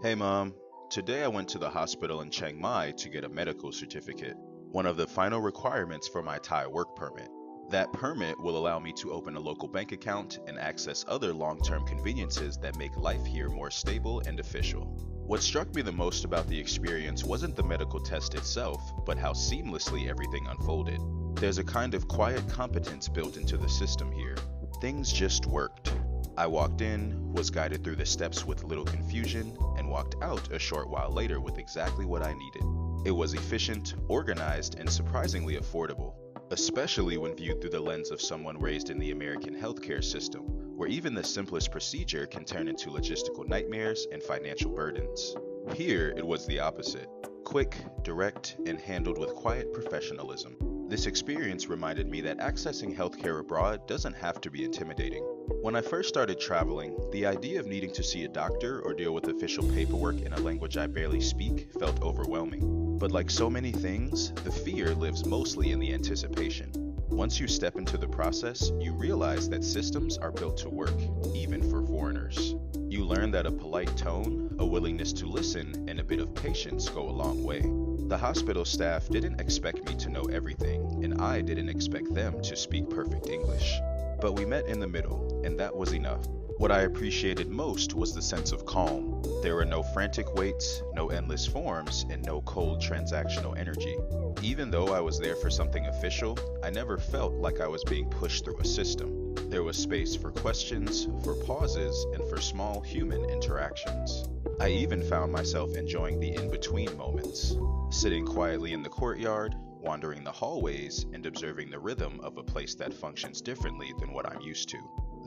Hey mom, today I went to the hospital in Chiang Mai to get a medical certificate, one of the final requirements for my Thai work permit. That permit will allow me to open a local bank account and access other long-term conveniences that make life here more stable and official. What struck me the most about the experience wasn't the medical test itself, but how seamlessly everything unfolded. There's a kind of quiet competence built into the system here. Things just worked. I walked in, was guided through the steps with little confusion, and walked out a short while later with exactly what I needed. It was efficient, organized, and surprisingly affordable, especially when viewed through the lens of someone raised in the American healthcare system, where even the simplest procedure can turn into logistical nightmares and financial burdens. Here, it was the opposite. Quick, direct, and handled with quiet professionalism. This experience reminded me that accessing healthcare abroad doesn't have to be intimidating. When I first started traveling, the idea of needing to see a doctor or deal with official paperwork in a language I barely speak felt overwhelming. But like so many things, the fear lives mostly in the anticipation. Once you step into the process, you realize that systems are built to work, even for foreigners. You learn that a polite tone, a willingness to listen, and a bit of patience go a long way. The hospital staff didn't expect me to know everything, and I didn't expect them to speak perfect English. But we met in the middle, and that was enough. What I appreciated most was the sense of calm. There were no frantic waits, no endless forms, and no cold transactional energy. Even though I was there for something official, I never felt like I was being pushed through a system. There was space for questions, for pauses, and for small human interactions. I even found myself enjoying the in-between moments, sitting quietly in the courtyard, wandering the hallways, and observing the rhythm of a place that functions differently than what I'm used to.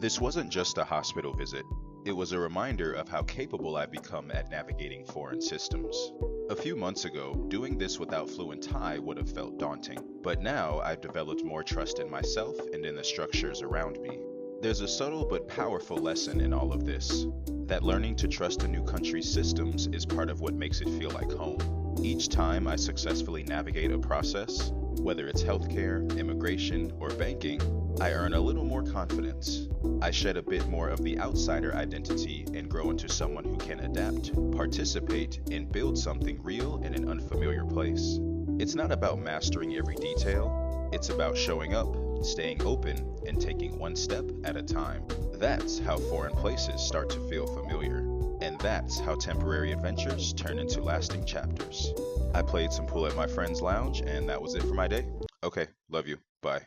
This wasn't just a hospital visit. It was a reminder of how capable I've become at navigating foreign systems. A few months ago, doing this without fluent Thai would have felt daunting, but now I've developed more trust in myself and in the structures around me. There's a subtle but powerful lesson in all of this, that learning to trust a new country's systems is part of what makes it feel like home. Each time I successfully navigate a process, whether it's healthcare, immigration, or banking, I earn a little more confidence. I shed a bit more of the outsider identity and grow into someone who can adapt, participate, and build something real in an unfamiliar place. It's not about mastering every detail, it's about showing up, staying open, and taking one step at a time. That's how foreign places start to feel familiar. And that's how temporary adventures turn into lasting chapters. I played some pool at my friend's lounge, and that was it for my day. Okay, love you. Bye.